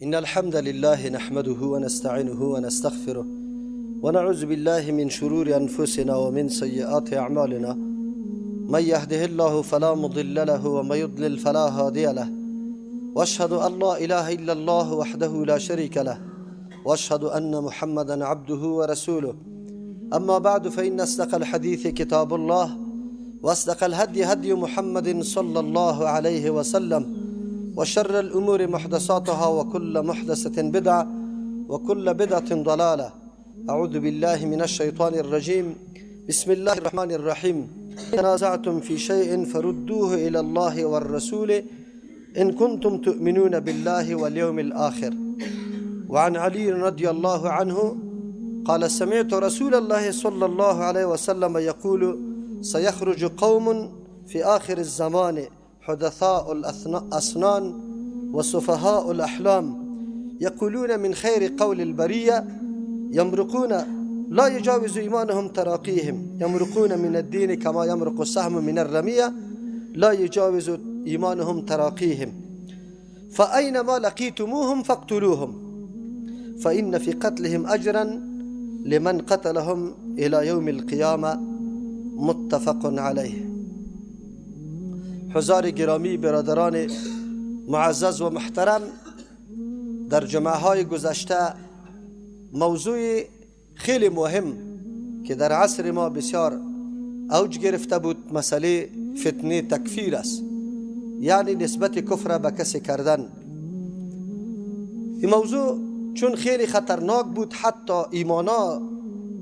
إن الحمد لله نحمده ونستعينه ونستغفره ونعوذ بالله من شرور أنفسنا ومن سيئات أعمالنا. من يهده الله فلا مضل له ومن يضلل فلا هادي له، وأشهد أن لا إله إلا الله وحده لا شريك له، وأشهد أن محمدا عبده ورسوله. أما بعد، فإن أصدق الحديث كتاب الله، وأصدق الهدي هدي محمد صلى الله عليه وسلم، وشر الأمور محدثاتها وكل محدثة بدعة وكل بدعة ضلالة. أعوذ بالله من الشيطان الرجيم. بسم الله الرحمن الرحيم. تنازعتم في شيء فردوه إلى الله والرسول إن كنتم تؤمنون بالله واليوم الآخر. وعن علي رضي الله عنه قال: سمعت رسول الله صلى الله عليه وسلم يقول: سيخرج قوم في آخر الزمان حدثاء الأسنان وسفهاء الأحلام، يقولون من خير قول البرية، يمرقون لا يجاوز إيمانهم تراقيهم، يمرقون من الدين كما يمرق السهم من الرمية، لا يجاوز إيمانهم تراقيهم. فأينما لقيتموهم فاقتلوهم، فإن في قتلهم أجرا لمن قتلهم إلى يوم القيامة. متفق عليه. حضار گرامی، برادران معزز و محترم، در جمعه های گذشته موضوع خیلی مهم که در عصر ما بسیار اوج گرفته بود مسئله فتنه تکفیر است، یعنی نسبت کفر به کسی کردن. این موضوع چون خیلی خطرناک بود، حتی ایمانا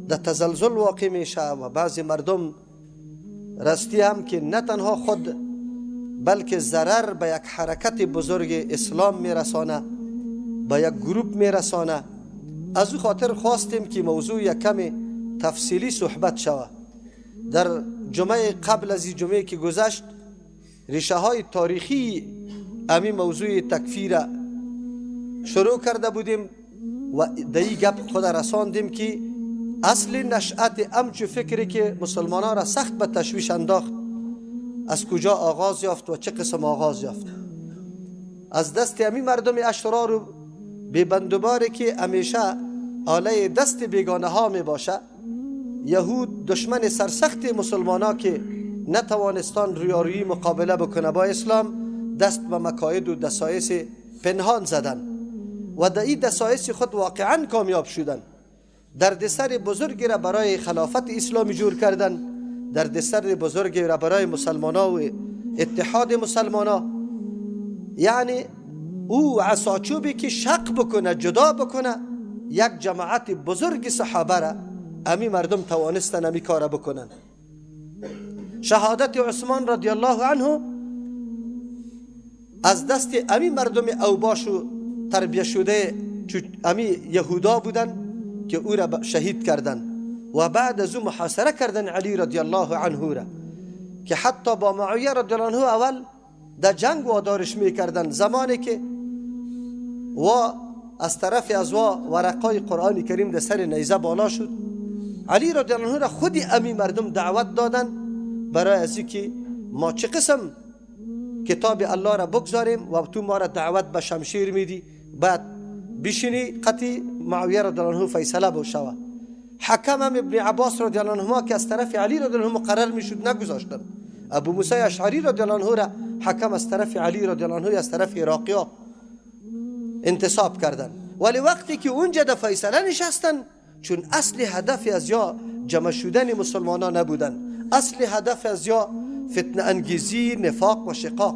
در تزلزل واقع میشه و بعضی مردم راستی هم که نه تنها خود بلکه ضرر به یک حرکت بزرگ اسلام میرسانه، به یک گروپ میرسانه. از او خاطر خواستیم که موضوع یک کمی تفصیلی صحبت شود. در جمعه قبل از این جمعه که گذشت ریشه های تاریخی امی موضوع تکفیر شروع کرده بودیم و در این گپ خود رساندیم که اصل نشأت امچو فکری که مسلمانان را سخت به تشویش انداخت از کجا آغاز یافت و چه قسم آغاز یافت. از دست امی مردم اشرار و بیبندوباری که همیشه آله دست بیگانه ها می باشه، یهود دشمن سرسخت مسلمانان که نتوانستان رویارویی مقابله بکنه با اسلام، دست به مکاید و دسایس پنهان زدن و در این دسایس خود واقعا کامیاب شدن. دردسر بزرگی را برای خلافت اسلامی جور کردن، دردسر بزرگی را برای مسلمانان و اتحاد مسلمانان. یعنی او عصاچوبی که شق بکنه، جدا بکنه یک جماعت بزرگ صحابه را، امی مردم توانستن امی کار بکنن. شهادت عثمان رضی الله عنه از دست امی مردم اوباش و تربیه شده امی یهودا بودن که او را شهید کردن و بعد از او محاصره کردن علی رضی الله عنه را، که حتی با معاویه رضی الله عنه اول در جنگ وادارش میکردن. زمانی که و از طرف از ورقای قرآن کریم در سر نیزه بالا شد، علی رضی الله عنه را خودی امی مردم دعوت دادن برای از که ما چه قسم کتاب الله را بگذاریم و تو ما را دعوت به شمشیر میدی، بعد بشینی قطعی معاویه رضی الله عنه فیصله بشود. حکم هم ابن عباس رضی الله عنهما که از طرف علی رضی الله عنه مقرر میشد نگذاشتن. ابو موسی اشعری رضی الله عنه را حکم از طرف علی رضی الله عنه از طرف عراقیا انتصاب کردن. ولی وقتی که اونجا در فیصله نشستن، چون اصل هدف از یا جمع شدن مسلمانان نبودن، اصل هدف از یا فتنه انگیزی، نفاق و شقاق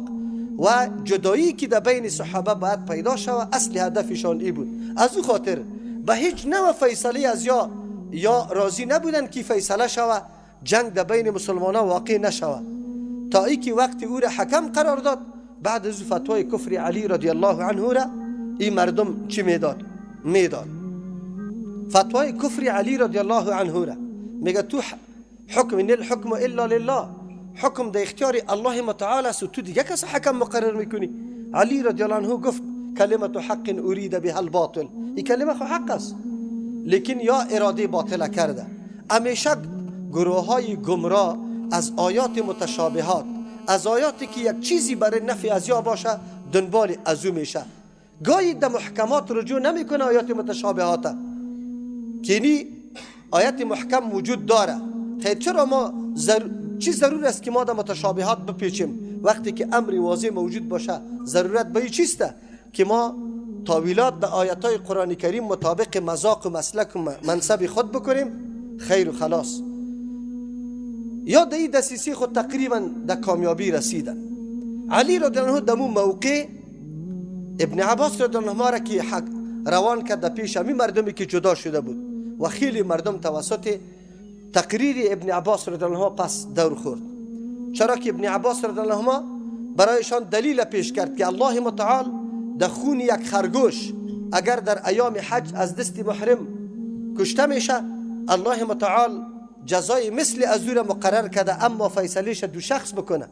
و جدایی که در بین صحابه باید پیدا شود، اصل هدفشان ای بود. از او خاطر به هیچ نوع فیصله از یا راضی نبودن که فیصله شود، جنگ در بین مسلمانان واقع نشود، تا ای که وقتی او را حکم قرار داد، بعد از فتوای کفر علی رضی الله عنه را این مردم چی میداد؟ فتوای کفر علی رضی الله عنه را میگه تو حکم ان الحکم الا لله، حکم در اختیار الله متعال است، تو دیگه کس حکم مقرر میکنی. علی رضی الله عنه گفت کلمت حق ارید بها الباطل، این کلمه خو حق است لیکن یا اراده باطل کرده. همیشه گروه های گمراه از آیات متشابهات، از آیاتی که یک چیزی برای نفی از یا باشه دنبال از او میشه. گاهی در محکمات رجوع نمیکنه آیات متشابهات که اینی آیت محکم وجود داره. خیر چرا ما چی ضرور است که ما در متشابهات بپیچیم وقتی که امر واضح موجود باشه؟ ضرورت به این چیسته که ما تاویلات در آیات های قرآن کریم مطابق مذاق و مسلک و منصب خود بکنیم؟ خیر و خلاص. یا در این دسیسی خود تقریبا در کامیابی رسیدن. علی رضی الله عنه در اون موقع ابن عباس رضی الله عنه را که روان کرد در پیش همین مردمی که جدا شده بود و خیلی مردم توسط تقریر ابن عباس رضی الله عنه پس دور خورد. چرا که ابن عباس رضی الله عنه برایشان دلیل پیش کرد که الله متعال در خون یک خرگوش اگر در ایام حج از دست محرم کشته میشه، الله متعال جزای مثل از او را مقرر کرده، اما فیصلهش دو شخص بکنه.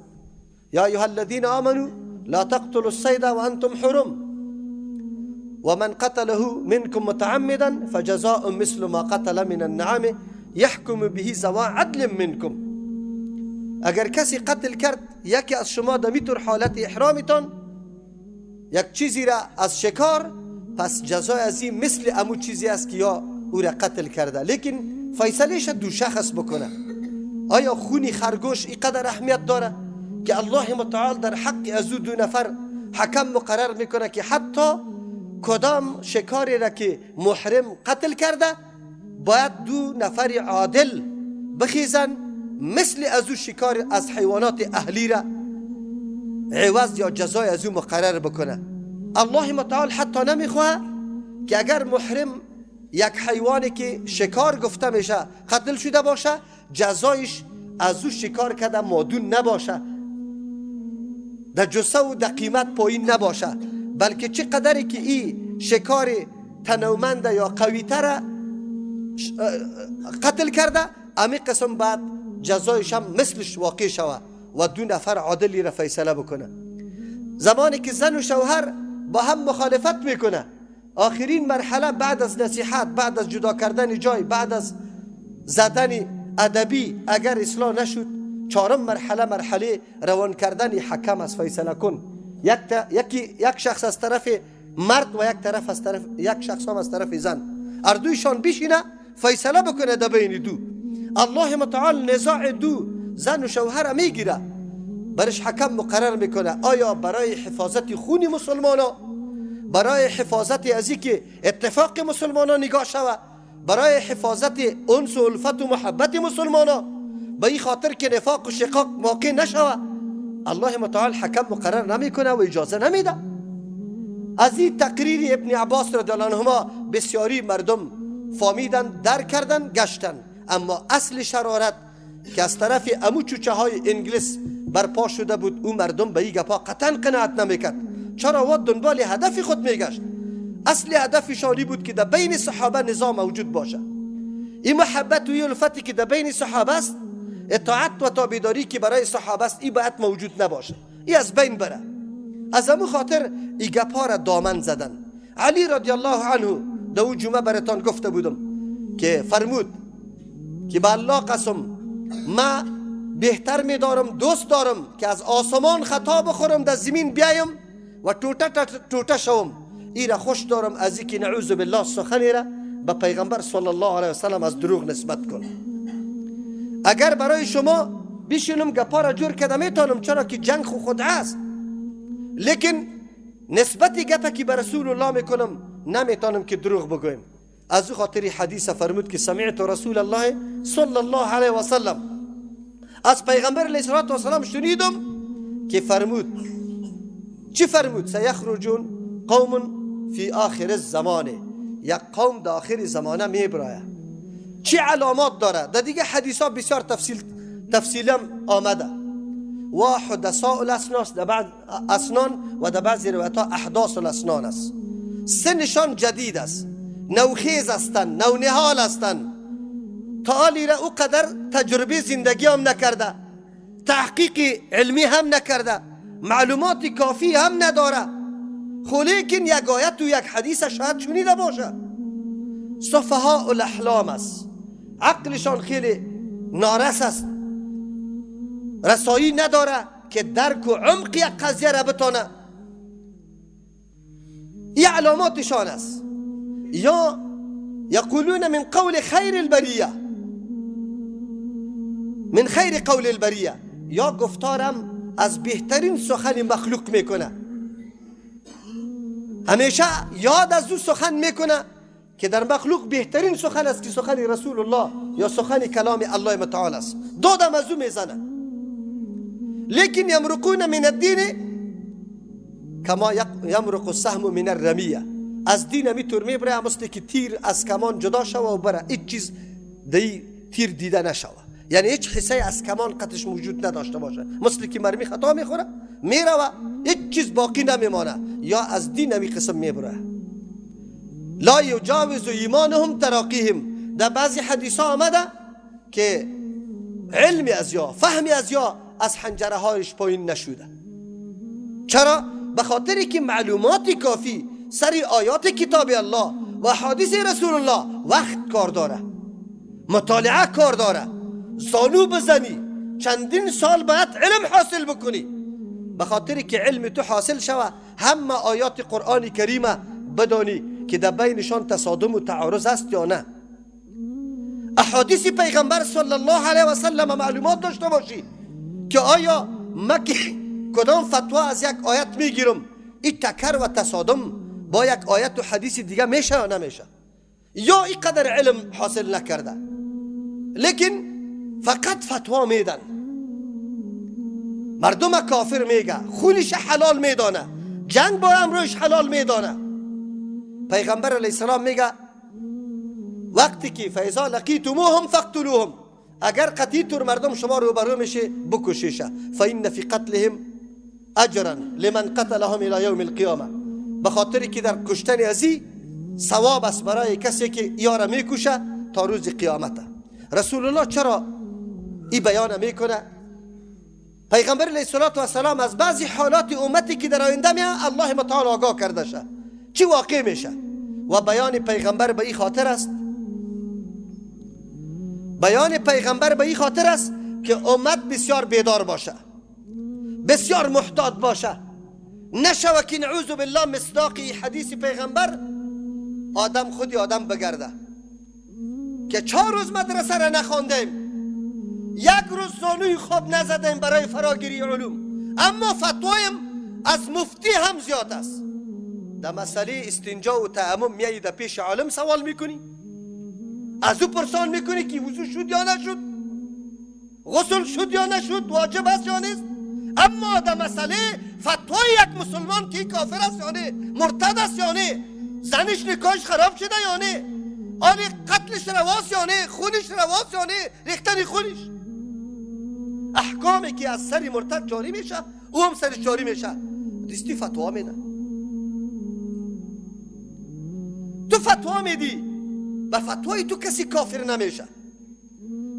یا ایها الذین آمنوا لا تقتلوا الصید وانتم حرم ومن قتله منكم متعمدا فجزاء مثل ما قتل من النعم يحكم به ذو عدل منكم. اگر کسی قتل کرد یکی از شما در میتور حالت احرامتان یک چیزی را از شکار، پس جزای از این مثل امو چیزی است که یا او را قتل کرده، لیکن فیصلهش دو شخص بکنه. آیا خونی خرگوش اینقدر اهمیت داره که الله متعال در حق از دو نفر حکم مقرر میکنه که حتی کدام شکاری را که محرم قتل کرده باید دو نفر عادل بخیزن مثل از او شکار از حیوانات اهلی را عوض یا جزای از او مقرر بکنه. الله متعال حتی نمیخواه که اگر محرم یک حیوانی که شکار گفته میشه قتل شده باشه جزایش از او شکار کرده مادون نباشه، در جسه و در قیمت پایین نباشه، بلکه چه قدری که این شکار تنومنده یا قوی تر قتل کرده امی قسم بعد جزایش هم مثلش واقع شوه و دو نفر عادلی را فیصله بکنه. زمانی که زن و شوهر با هم مخالفت میکنه، آخرین مرحله بعد از نصیحت، بعد از جدا کردن جای، بعد از زدن ادبی اگر اصلاح نشد، چهارم مرحله روان کردن حکم از فیصله کن. یک شخص از طرف مرد و یک شخص هم از طرف زن، اردویشان بشینه فیصله بکنه در بین دو. الله متعال نزاع دو زن و شوهر میگیره، برش حکم مقرر میکنه. آیا برای حفاظت خون مسلمانا، برای حفاظت از که اتفاق مسلمانا نگاه شوه، برای حفاظت انس و الفت و محبت مسلمانا، به این خاطر که نفاق و شقاق واقع نشوه، الله متعال حکم مقرر نمیکنه و اجازه نمیده. از این تقریر ابن عباس رضی الله عنهما بسیاری مردم فهمیدن، درک کردن، گشتن. اما اصل شرارت که از طرف امو چوچه های انگلیس برپا شده بود، اون مردم به این گپا قطعا قناعت نمیکرد. چرا و دنبال هدف خود میگشت. اصل هدف شانی بود که در بین صحابه نظام موجود باشه. این محبت و این الفتی که در بین صحابه است، اطاعت و تابعداری که برای صحابه است، این باید موجود نباشه، این از بین بره. از همون خاطر این گپا را دامن زدن. علی رضی الله عنه در اون جمعه براتان گفته بودم که فرمود که به الله قسم ما بهتر میدارم، دوست دارم که از آسمان خطا بخورم در زمین بیایم و توته شوم. این را خوش دارم از اینکه نعوذ بالله سخنی را به پیغمبر صلی الله علیه وسلم از دروغ نسبت کنم. اگر برای شما بشینم گپا را جور کده میتونم، چرا که جنگ خود است، لیکن نسبت گپا که به رسول الله میکنم نمیتونم که دروغ بگویم. از او خاطر حدیث فرمود که سمعت رسول الله صلی الله علیه و سلم، از پیغمبر علیه السلام شنیدم که فرمود، چی فرمود؟ سیخرجون قوم فی آخر الزمان، یک قوم در آخر زمانه میبرایه. چی علامات داره؟ در دیگه حدیث ها بسیار تفصیلا آمده. و حدثاء الاسنان و در بعضی روایت ها احداث الاسنان است. سنشان جدید است، نوخیز هستند، نونهال هستند، تعالی را او قدر تجربه زندگی هم نکرده، تحقیق علمی هم نکرده، معلومات کافی هم نداره، خو لیکن یک آیت و یک حدیث شاید شنیده باشه. سفهاء الاحلام است، عقلشان خیلی نارس است، رسایی نداره که درک و عمق یک قضیه را بتونه این علاماتشان است. یا یقولون من قول خیر البریه، من خیر قول البریه، یا گفتارم از بهترین سخن مخلوق میکنه، همیشه یاد از او سخن میکنه که در مخلوق بهترین سخن است که سخن رسول الله یا سخن کلام الله متعال است. دادم از او میزنه. لیکن یمرقون من الدین کما یمرق السهم من الرمیه، از دین میتور میبره مثل که تیر از کمان جدا شوه و بره، هیچ چیز دی تیر دیده نشوه، یعنی هیچ حصه از کمان قطعش موجود نداشته باشه، مثل که مرمی خطا میخوره میره و هیچ چیز باقی نمیمانه، یا از دین همی قسم میبره. لا یجاوز ایمانهم تراقیهم، در بعضی حدیث ها آمده که علمی از یا فهمی از یا از حنجره هایش پایین نشوده. چرا؟ به خاطری که معلومات کافی سری آیات کتاب الله و حدیث رسول الله وقت کار داره، مطالعه کار داره، زانو بزنی، چندین سال باید علم حاصل بکنی. به خاطری که علم تو حاصل شوه همه آیات قرآن کریمه بدانی که در بینشان تصادم و تعارض است یا نه. احادیث پیغمبر صلی الله علیه و سلم معلومات داشته باشی که آیا کدام فتوا از یک آیت میگیرم این تکر و تصادم با یک آیت و حدیث دیگه میشه یا نمیشه، یا این قدر علم حاصل نکرده لیکن فقط فتوا میدن. مردم کافر میگه، خونش حلال میدانه، جنگ با امروش حلال میدانه. پیغمبر علیه السلام میگه وقتی که فاذا لقیتموهم فاقتلوهم، اگر قتیتور مردم شما رو برو میشه بکشیشه، فإن فی قتلهم اجرا لمن قتلهم الى یوم القیامه، به خاطری که در کشتن ازی ثواب است برای کسی که یارا میکشه تا روز قیامت. رسول الله چرا این بیان میکنه؟ پیغمبر علیه السلام از بعضی حالات امتی که در آینده میاد الله متعال آگاه کرده شه چی واقع میشه، و بیان پیغمبر به این خاطر است، بیان پیغمبر به این خاطر است که امت بسیار بیدار باشه، بسیار محتاط باشه، نشوه که نعوذ بالله مصداقی حدیث پیغمبر آدم خودی آدم بگرده که 4 روز مدرسه را نخواندیم، 1 روز زانوی خواب نزدیم برای فراگیری علوم، اما فتوایم از مفتی هم زیاد است. در مسئله استنجا و تیمم میایی در پیش عالم سوال میکنی، از او پرسان میکنی که وضو شد یا نشد، غسل شد یا نشد، واجب است یا نیست. اما در مسئله فتوای یک مسلمان که کافر است یا نه، مرتد است یا نه، زنش نکاحش خراب شده یا نه، آن قتلش رواست یا نه، خونش رواست یا نه، ریختن خونش، احکامی که از سر مرتد جاری میشه او هم سرش جاری میشه. دیستی فتوا میده، تو فتوا میدی، به فتوای تو کسی کافر نمیشه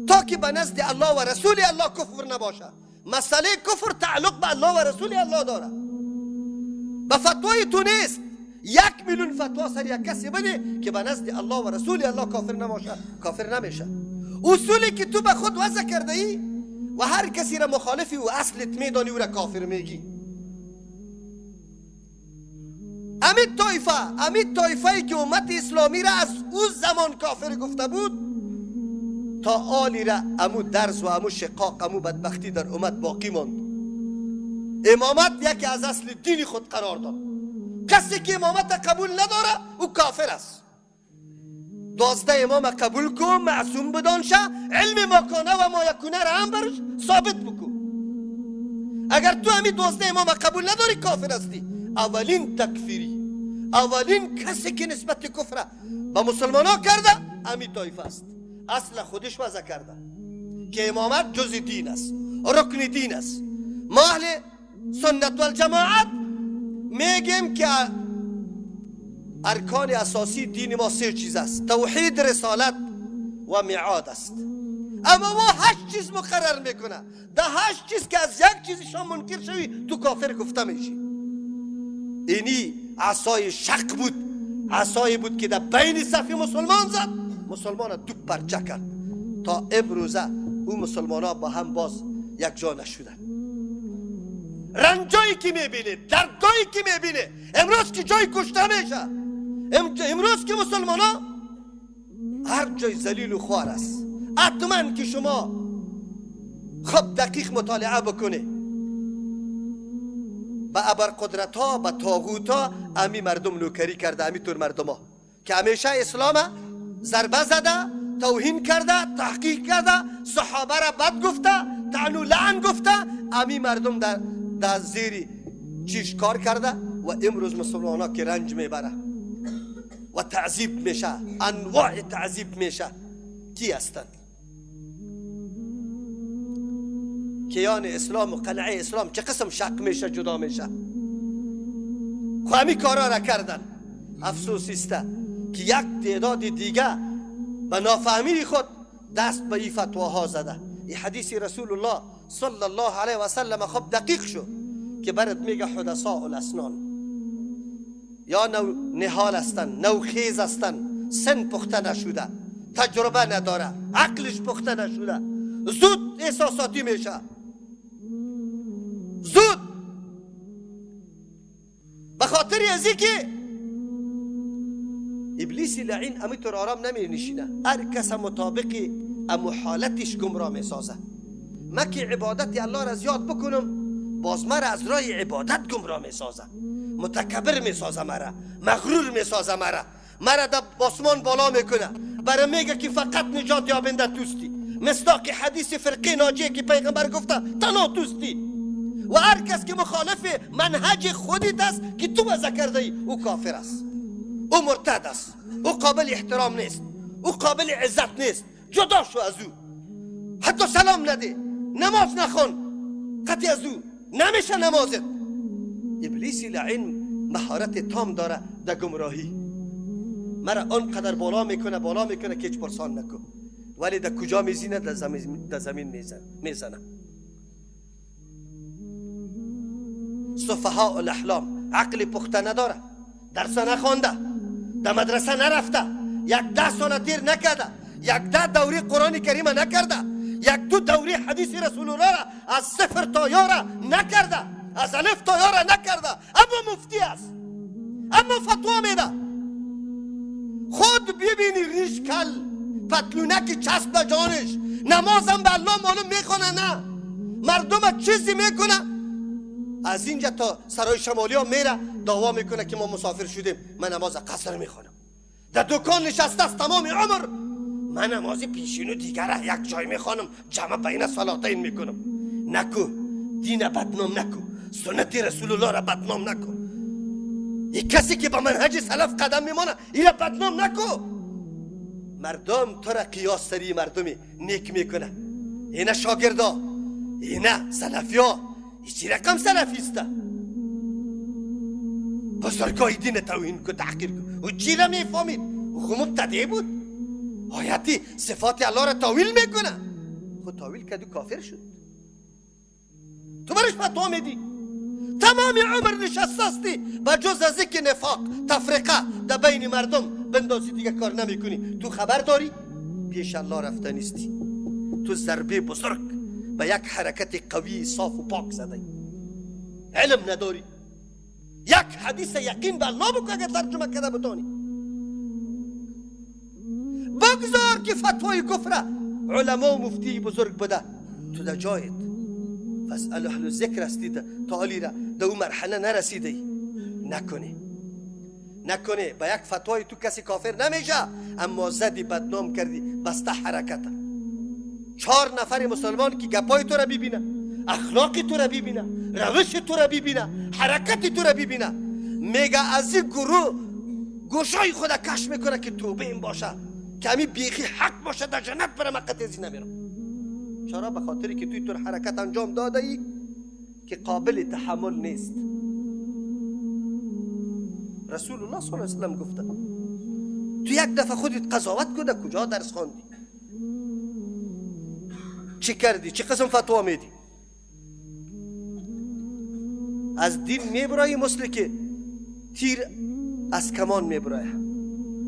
تا که به نزد الله و رسول الله کفر نباشه. مسئله کفر تعلق به الله و رسول الله داره، به فتوای تو نیست. 1 میلیون فتوا سر یک کسی بده که به نزد الله و رسول الله کافر نباشه، کافر نمیشه. اصولی که تو به خود وضع کرده ای و هر کسی را مخالفی و اصلت میدانی او را کافر میگی. امید طایفه‌ای که امت اسلامی را از او زمان کافر گفته بود تا آلی را امو درز و امو شقاق امو بدبختی در امت باقی ماند. امامت یکی از اصل دین خود قرار داد. کسی که امامت قبول نداره او کافر است. 12 امام قبول کن، معصوم بدانشه، علم ما کنه و ما یکونه را هم برش ثابت بکن. اگر تو همین 12 امام قبول نداری کافر هستی. اولین تکفیری، اولین کسی که نسبت کفر با مسلمان ها کرده همین طایفه است. اصل خودش وضع کرده که امامت جز دین است، رکن دین است. ما اهل سنت والجماعت میگیم که ارکان اساسی دین ما 3 چیز است: توحید، رسالت و میعاد است. اما ما 8 چیز مقرر میکنه. ده 8 چیز که از یک چیزشان منکر شوی تو کافر گفته میشی. اینی عصای شق بود، عصای بود که در بین صف مسلمان زد، مسلمان دو پرچه کرد تا امروزه او مسلمان ها با هم باز یک جا نشدن. رنجایی که میبینه، دردایی که میبینه، امروز که جای کشته میشه، امروز که مسلمان ها هر جای ذلیل و خوار است. حتما که شما خب دقیق مطالعه بکنه، به ابرقدرت ها، به طاغوت ها امی مردم نوکری کرده، امی طور مردم ها که همیشه اسلام ضربه زده، توهین کرده، تحقیق کرده، صحابه را بد گفته، طعن و لعن گفته، امی مردم در زیر چیش کار کرده و امروز مسلمان ها که رنج میبره و تعذیب میشه، انواع تعذیب میشه. کی هستند؟ کیان اسلام و قلعه اسلام چه قسم شق میشه، جدا میشه. خو همی کارا را کردن. افسوس است که یک تعداد دیگه به نافهمی خود دست به این فتواها زده. این حدیث رسول الله صلی الله علیه و سلم خب دقیق شو که برات میگه حدثاء الاسنان یا نهال هستن، نوخیز هستن، سن پخته نشده، تجربه نداره، عقلش پخته نشده، زود احساساتی میشه، زود. به خاطر ازی که ابلیس لعین امیتور آرام نمی نشینه، هر کس مطابق امو حالتش گمراه می سازه. ما که عبادت الله را زیاد بکنم باز مرا از راه عبادت گمراه می سازه، متکبر می سازه، مغرور می سازه، مرا در آسمان بالا میکنه، برای میگه که فقط نجات یابنده توستی، مصداق حدیث فرقه ناجیه که پیغمبر گفته تنها توستی. و هر کس که مخالف منهج خودت است که تو وضع کرده ای، او کافر است، او مرتد است، او قابل احترام نیست، او قابل عزت نیست. جدا شو از او، حتی سلام نده، نماز نخون، قطع از او نمیشه نمازت. ابلیس لعین مهارت تام داره در گمراهی، مرا آنقدر بالا میکنه که هیچ پرسان نکن، ولی در کجا میزینه؟ در زمین میزنه. سفهاء الاحلام عقل پخته نداره، درس نخونده، در مدرسه نرفته، 10 سال تیر نکرده، 10 دوره قرآن کریم نکرده، 1-2 دوره حدیث رسول الله را از 0 تا یا را نکرده، از الف تا یا را نکرده، اما مفتی است، اما فتوا میده. خود ببینی ریش کل، پتلونک چسب به جانش، نمازم به الله معلوم میخونه، نه مردم چیزی میکنه. از اینجا تا سرای شمالی ها میره دعوا میکنه که ما مسافر شدیم، من نماز قصر میخونم. در دکان نشسته است تمام عمر، من نماز پیشین و دیگر یک جای میخونم، جمع بین صلاتین میکنم. نکو، دین بدنام نکو، سنت رسول الله را بدنام نکو. یک کسی که با منهج سلف قدم میمانه اینا بدنام نکو. مردم تو را قیاس سری مردمی نیک میکنه، اینا شاگردا، اینا سلفیا، چی رقم سلفیسته؟ بزرگای دین توهین کو، تحقیر کو. و چی را میفهمید؟ او مبتدی بود، آیتی صفات الله را تاویل میکنه. خود تاویل کدو کافر شد، تو برش فتوا میدی. تمام عمر نشستستی با جز از اینکه نفاق تفرقه در بین مردم بندازی، دیگه کار نمی کنی. تو خبر داری پیش الله رفته نیستی، تو ضربه بزرگ با یک حرکت قوی صاف و پاک زدی، علم نداری. یک حدیث یقین به الله بکن اگر ترجمه کرده بتانی، بگذار که فتوای کفر علما و مفتی بزرگ بده، تو در جایت فاسأل اهل الذکر هستی، تا علی را در اون مرحله نرسیدی. نکنه با یک فتوای تو کسی کافر نمیشه، اما زدی بدنام کردی، بسته حرکت. 4 نفر مسلمان که گپای تو را ببینه، اخلاق تو را ببینه، روش تو را ببینه، حرکت تو را ببینه، میگه از این گروه گوشای خود کش میکنه که توبه این باشه، که همی بیخی حق باشه در جنت برم، قطع ازی نمیرم. چرا؟ به خاطری که توی طور حرکت انجام داده ای که قابل تحمل نیست. رسول الله صلی الله علیه وسلم گفته تو یک دفعه خودت قضاوت کنه، کجا درس خواندی، چی کردی، چه قسم فتوا میدی. از دین میبرایی مثل که تیر از کمان میبرای،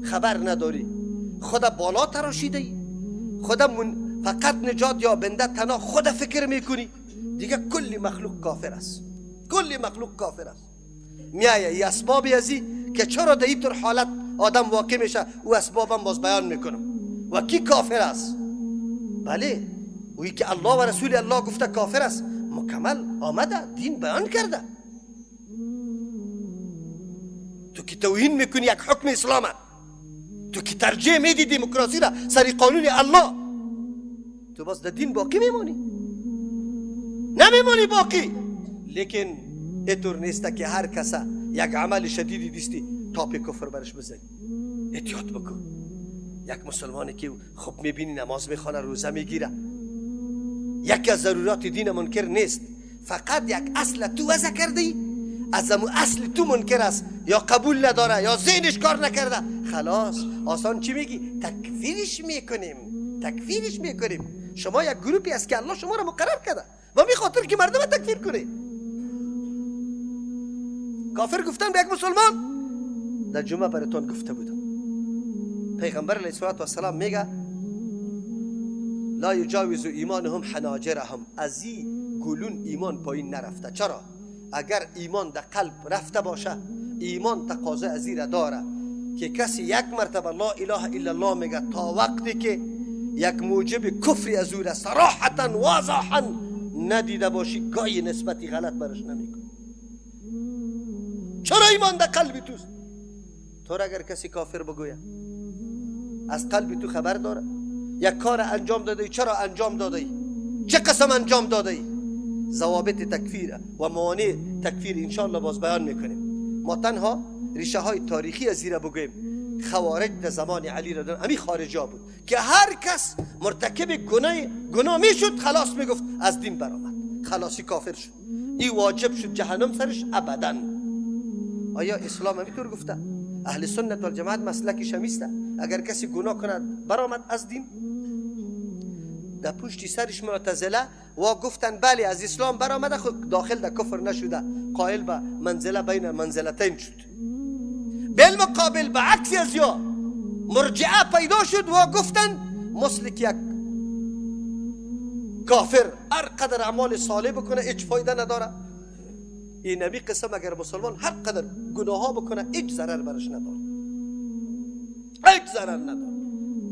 خبر نداری، خدا بالا تراشیده ای، خدا فقط نجات یا بنده تنها خدا فکر میکنی، دیگه کلی مخلوق کافر است. کل مخلوق کافر است. میایه ای اسبابی ازی که چرا در این طور حالت آدم واقع میشه او اسبابم باز بیان میکنم. و کی کافر است؟ بله اویی که الله و رسول الله گفته کافر است، مکمل آمده دین بیان کرده. تو که توهین میکنی یک حکم اسلامه، تو که ترجیح میدی دموکراسی را سر قانون الله، تو باز در دین باقی میمونی؟ نمیمونی باقی. لیکن اینطور نیسته که هر کسا یک عمل شدیدی دیستی تاپ کفر برش بزنی. احتیاط بکن. یک مسلمانی که خوب میبینی نماز میخوانه، روزه میگیره، یکی از ضرورات دین منکر نیست، فقط یک اصل تو وضع کرده، از امو اصل تو منکر است یا قبول نداره یا ذهنش کار نکرده، خلاص آسان چی میگی؟ تکفیرش میکنیم. شما یک گروپی است که الله شما را مقرر کرده و می خاطر که مردم تکفیر کنه. کافر گفتن به یک مسلمان. در جمعه براتون گفته بودم پیغمبر علیه السلام میگه لا یجاوز ایمانهم حناجرهم. از این گلون ایمان پایین نرفته. چرا؟ اگر ایمان در قلب رفته باشه، ایمان تقاضا از این را داره که کسی یک مرتبه لا اله الا الله میگه تا وقتی که یک موجب کفری از او را صراحتا واضحا ندیده باشی گاهی نسبتی غلط برش نمیکنه. چرا ایمان در قلب توست؟ تو را اگر کسی کافر بگویه از قلب تو خبر داره؟ یک کار انجام داده، چرا انجام داده؟ چه قسم انجام داده؟ ضوابط تکفیر و موانع تکفیر انشاءالله باز بیان میکنیم. ما تنها ریشه های تاریخی از زیرا بگویم. خوارج در زمان علی رضی الله عنه خارجی بود که هر کس مرتکب گناه میشد خلاص میگفت از دین برآمد، خلاصی کافر شد، این واجب شد جهنم سرش ابدا. آیا اسلام همینطور گفته؟ اهل سنت و جماعت مسلکش همیسته اگر کسی گناه کند برآمد از دین؟ در پشت سرش معتزله و گفتن بله از اسلام برآمده خود داخل در کفر نشده، قائل به منزله بین منزلتین شد. بالمقابل به عکس از یا مرجعه پیدا شد و گفتن مسلک یک کافر هر قدر اعمال صالح بکنه هیچ فایده نداره. این نبی قسم اگر مسلمان هر قدر گناه ها بکنه هیچ ضرر برش نداره، هیچ ضرر نداره.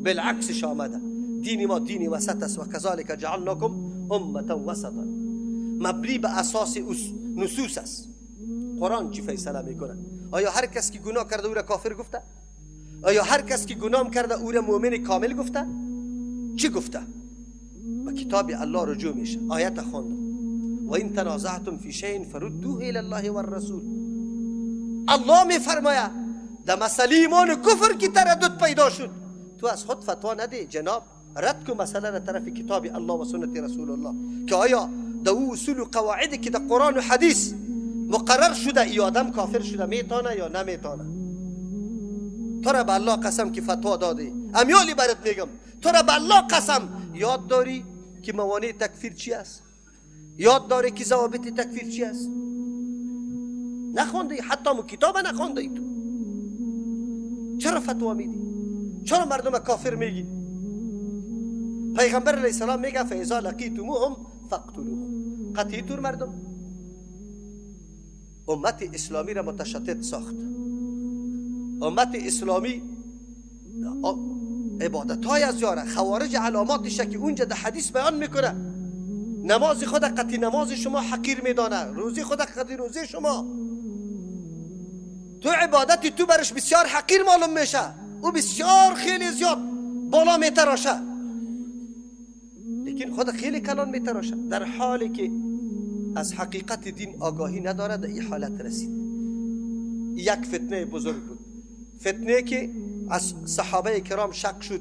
بالعکسش آمده دین ما دینی وسط است و کذالک جعلناکم امة وسطا، مبنی به اساس نصوص است. قرآن چی فیصله میکنه؟ آیا هر کس که گناه کرده او را کافر گفته؟ آیا هر کس که گناه کرده او را مؤمن کامل گفته؟ چی گفته؟ به کتاب الله رجوع میشه. آیت خواندم و این تنازعتم فی شیء فردوه الی الله و الرسول. الله میفرماید در مسئله ایمان و کفر که تردد پیدا شد تو از خود فتوا نده جناب، رد کن مسئله را طرف کتاب الله و سنت رسول الله که آیا در او اصول و قواعدی که در قرآن و حدیث مقرر شده ای آدم کافر شده میتونه یا نمیتونه. تو را به الله قسم که فتوا داده، امیالی برات میگم، تو را به الله قسم یاد داری که موانع تکفیر چی است؟ یاد داری که ضوابط تکفیر چی است؟ نخونده؟ حتی مو کتاب نخونده ای تو؟ چرا فتوا میدی؟ چرا مردم کافر میگی؟ پیغمبر علیه السلام میگه فاذا لقیتموهم فاقتلوهم. قتل طور مردم امت اسلامی را متشتت ساخت. امت اسلامی عبادت های از یاره خوارج علاماتش که اونجا در حدیث بیان میکنه. نماز خود قطع نماز شما حقیر میدانه، روزی خود قطع روزی شما، تو عبادتی تو برش بسیار حقیر معلوم میشه، او بسیار خیلی زیاد بالا میتراشه، لیکن خود خیلی کلان میتراشه، در حالی که از حقیقت دین آگاهی نداره. در این حالت رسید. یک فتنه بزرگ بود، فتنه که از صحابه کرام شک شد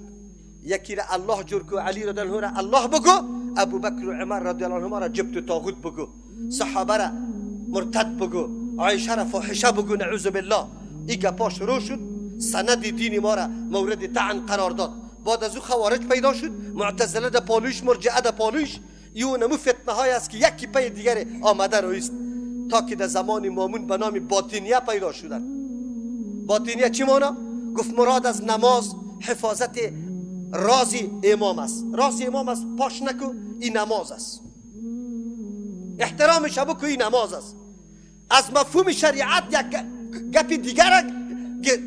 یکی را الله جور کو، علی رضی الله عنه را الله بگو، ابو بکر و عمر رضی الله عنهما را جبت و طاغوت بگو، صحابه را مرتد بگو، عایشه را فاحشه بگو، نعوذ بالله. این گپا شروع شد، سند دین ما را مورد طعن قرار داد. بعد از او خوارج پیدا شد، معتزله در پالوش، مرجعه در پالوش. یو نمو فتنه های است که یکی پی دیگر آمده رویست تا که در زمان مامون به نام باطنیه پیدا شدن. باطنیه چی مانا؟ گفت مراد از نماز حفاظت راز امام است. راز امام است پاش نکو، این نماز است. احترامش بکو، این نماز است. از مفهوم شریعت یک گپ دیگر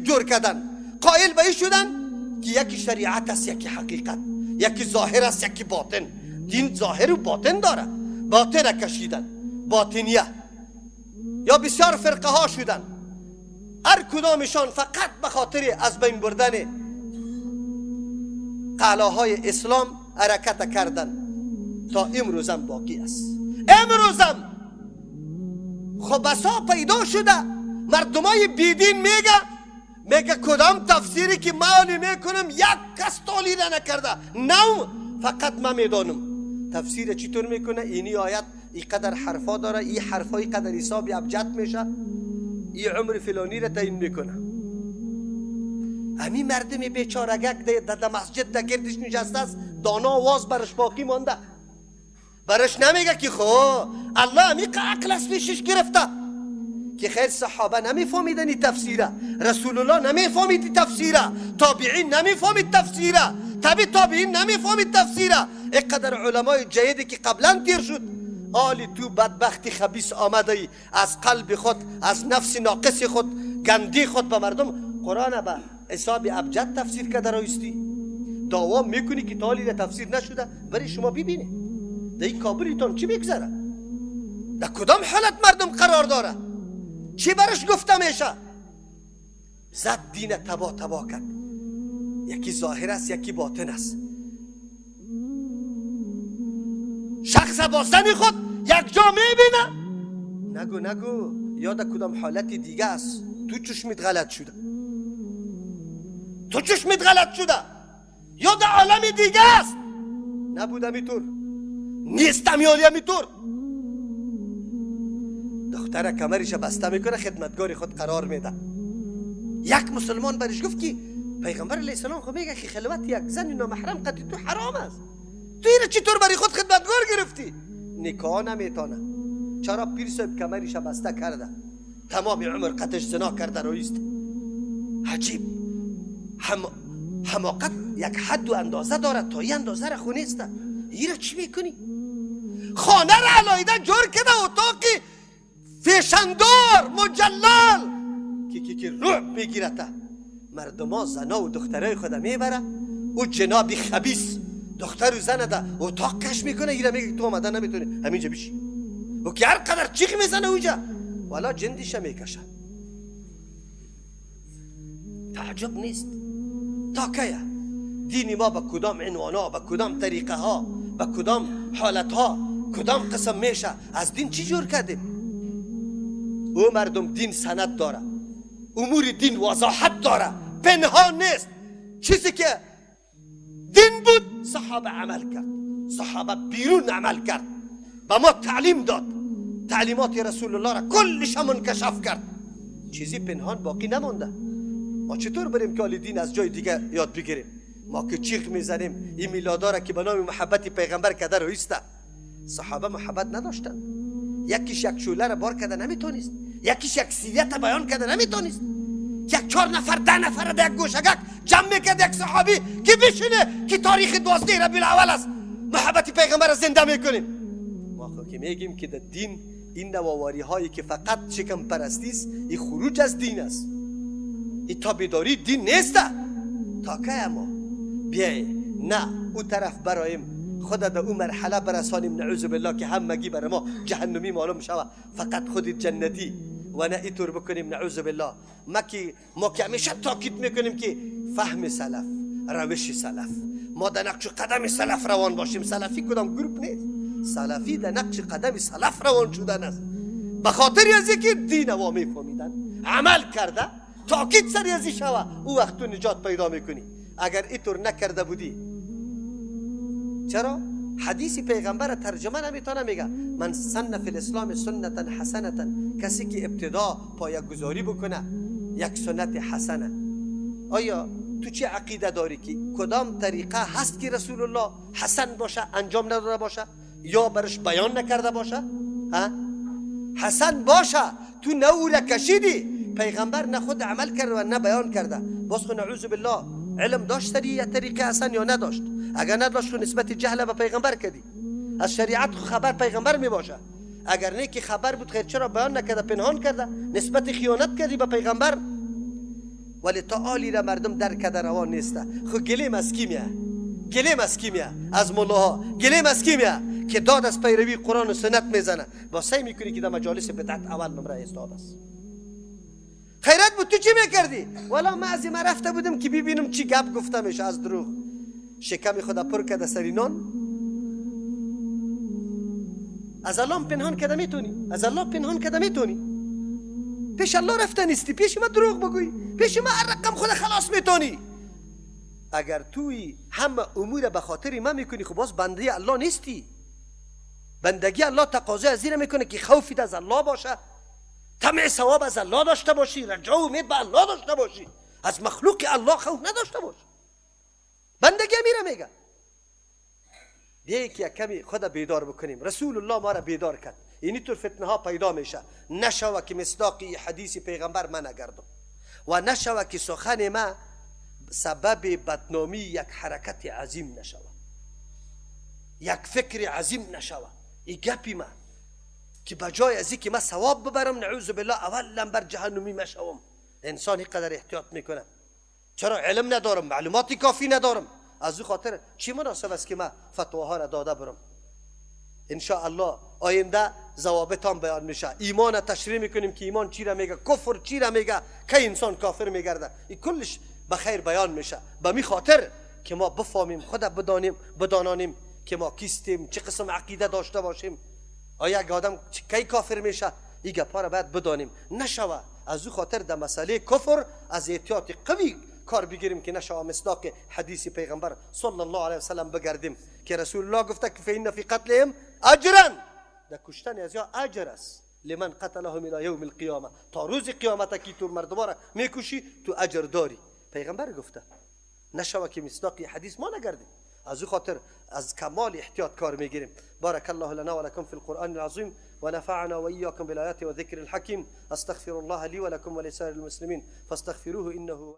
جور کردن. قائل به این شدن که یکی شریعت است، یکی حقیقت، یکی ظاهر است، یکی باطن. دین ظاهر و باطن داره. باطن کشیدن، باطنیه. یا بسیار فرقه ها شدن، هر کدامشان فقط به خاطر از بین بردن قلعه‌های اسلام حرکت کردن تا امروزم باقی است. امروزم خب بسا پیدا شده مردمای بیدین میگه کدام تفسیری که معالی میکنم یک کس تولید نکرده، نه فقط من میدانم. تفسیر چطور میکنه؟ اینی آیت این قدر حرفا داره، این حرفای قدر حساب ابجد میشه، این عمر فلانی را تعیین میکنه. همین مردم بیچارگک در مسجد در گردش نشسته است، دانا آواز برش باقی مانده. برش نمیگه که خب الله همی عقل از پیشش گرفته، که خیر صحابه نمیفهمیدن این تفسیره، رسول الله نمیفهمید این تفسیره، تابعین نمیفهمید تفسیره، تابعین نمیفهمید تفسیره. اینقدر علمای جیدی که قبلا تیر شد، آلی تو بدبختی خبیث آمده ای از قلب خود، از نفس ناقص خود، گندی خود به مردم قرآن به حساب ابجد تفسیر کرده رایستی. دعوا میکنی که تالی تفسیر نشده، برای شما ببینه در این کابلیتان چی میگذره، در کدام حالت مردم قرار داره، چی برش گفته میشه. زد دین تباه کرد. یکی ظاهر است، یکی باطن است. شخص باستن خود یک جا میبینه، نگو یاد کدام حالت دیگه است. تو چشمت غلط شده، یاد عالم دیگه است. نبودم اینطور، نیستم یالی اینطور. دختر کمرش بسته میکنه، خدمتگار خود قرار میده. یک مسلمان برش گفت که پیغمبر علیه السلام خب میگه که خلوت یک زن نامحرم قطعی تو حرام است، تو اینو چطور برای خود خدمتگار گرفتی؟ نکاح نمیتونه. چرا؟ پیر صاحب کمرش بسته کرده، تمام عمر قطعش زنا کرده رویست. عجیب. حماقت یک حد و اندازه داره، تا این اندازه را خونیسته. این را چی میکنی؟ خانه را علایده جور کده، اتاقی فیشندار مجلل که روح میگیرته. مردم ها زنا و دخترای خود میبره، او جنابی خبیث دختر و زن ده اتاق کش میکنه. ایره میگه تو آمده نمیتونی همینجا بشی. و که هر قدر چیخ میزنه اوجا والا جندیشه میکشه. تعجب نیست. تا که دینی ما به کدام عنوانا، به کدام طریقه ها، به کدام حالت ها، کدام قسم میشه از دین چی جور کردیم؟ او مردم دین سند داره، امور دین وضاحت داره، پنهان نیست. چیزی که دین بود صحابه عمل کرد، صحابه بیرون عمل کرد، به ما تعلیم داد، تعلیمات رسول الله را کلش منکشف کرد. چیزی پنهان باقی نمونده. ما چطور بریم که دین از جای دیگه یاد بگیریم؟ ما که چیخ میزنیم این میلادا را که به نام محبت پیغمبر کده رویسته. صحابه محبت نداشتن. یکیش یک شوله را بار کده نمیتونست، یکیش یک سیریت بیان کده نمیتونست. یک 4 نفر 10 نفر در یک گوشگک جمع میکرد یک صحابی که بشینه که تاریخ 12 ربیع الاول است، محبت پیغمبر را زنده میکنیم. ما خود که میگیم که در دین این نواواری هایی که فقط شکم پرستی است، این خروج از دین است، این تابعداری دین نیست. تا که ما بیای نه او طرف برایم خود در اون مرحله برسانیم، نعوذ بالله که همگی بر ما جهنمی معلوم شوه، فقط خودت جنتی و نه اینطور بکنیم نعوذ بالله. ما که همیشه تاکید میکنیم که فهم سلف، روش سلف، ما در نقش قدم سلف روان باشیم. سلفی کدام گروپ نیست، سلفی در نقش قدم سلف روان شدن است. به خاطر از اینکه دین و میفهمیدن، عمل کرده، تاکید سری ازی شوه، او وقت تو نجات پیدا میکنی. اگر اینطور نکرده بودی، چرا؟ حدیث پیغمبر ترجمه نمیتونه میگه من سن فی الاسلام سنتا حسنتا، کسی که ابتدا پایه‌گذاری بکنه یک سنت حسنه. آیا تو چه عقیده داری که کدام طریقه هست که رسول الله حسن باشه، انجام نداده باشه یا برش بیان نکرده باشه؟ حسن باشه، تو نور کشیدی، پیغمبر نه خود عمل کرد و نه بیان کرده، باز خود نعوذ بالله علم داشت یا طریقه حسن یا نداشت؟ اگر نداشت نسبت جهل به پیغمبر کردی، از شریعت خبر پیغمبر می باشه. اگر نه که خبر بود خیر چرا بیان نکرده، پنهان کرده، نسبت خیانت کردی به پیغمبر. ولی تا آلی را مردم درک کرده روان نیسته. خو گلیم از کی میه؟ گلیم از کی میه؟ از مولاها. گلیم از کی میه که داد از پیروی قرآن و سنت میزنه؟ با سعی میکنی که در مجالس بدعت اول نمره ایستاده است. خیرت بود تو چی میکردی؟ والا من از این رفته بودم که ببینم چی گپ گفته میشه از دروغ. شکم خدا پر کرده سری نان. از الله پنهان کرده میتونی؟ از الله پنهان کرده میتونی؟ پیش الله رفته نیستی، پیش ما دروغ بگویی، پیش ما رقم خود خلاص میتونی. اگر توی همه امور به خاطر ما میکنی، خب باز بنده الله نیستی. بندگی الله تقاضا از این میکنه که خوفت از الله باشه، طمع ثواب از الله داشته باشی، رجا و امید به الله داشته باشی، از مخلوق الله خوف نداشته باش. بندگی میره میگه بیایی که کمی خود بیدار بکنیم. رسول الله ما را بیدار کرد. اینی طور فتنه ها پیدا میشه. نشوه که مصداقی حدیث پیغمبر من نگردم و نشوه که سخن ما سبب بدنامی یک حرکت عظیم نشوه، یک فکر عظیم نشوه. این گپی ما که بجای از که ما ثواب ببرم، نعوذ بالله اولا بر جهنمی مشوم. انسان قدر احتیاط میکنه. چرا؟ علم ندارم، معلوماتی کافی ندارم. از او خاطر چی مناسب است که ما فتواها را داده برم؟ انشاءالله آینده ضوابطان بیان میشه. ایمان تشریح میکنیم که ایمان چی را میگه، کفر چی را میگه، که انسان کافر میگرده. این کلش بخیر بیان میشه. به می خاطر که ما بفهمیم، خود بدانانیم که ما کیستیم، چه قسم عقیده داشته باشیم. آیا یک آدم کی کافر میشه؟ این گپا را باید بدانیم. نشوه از او خاطر در مسئله کفر از احتیاط قوی کار بگیریم که نشوه مصداق حدیث پیغمبر صلی الله علیه وسلم بگردیم که رسول الله گفته که فإن فی قتلهم اجرا، در کشتن از یا اجر است. لمن قتلهم الى یوم القیامه، تا روز قیامت که تو مردم را میکشی تو اجر داری. پیغمبر گفته نشوه که مصداق حدیث ما نگردیم. از او خاطر از کمال احتیاط کار میگیریم. بارك الله لنا ولكم في القرآن العظيم ونفعنا وإياكم بالآيات والذكر الحكيم. استغفر الله لي ولكم ولسائر المسلمين فاستغفروه إنه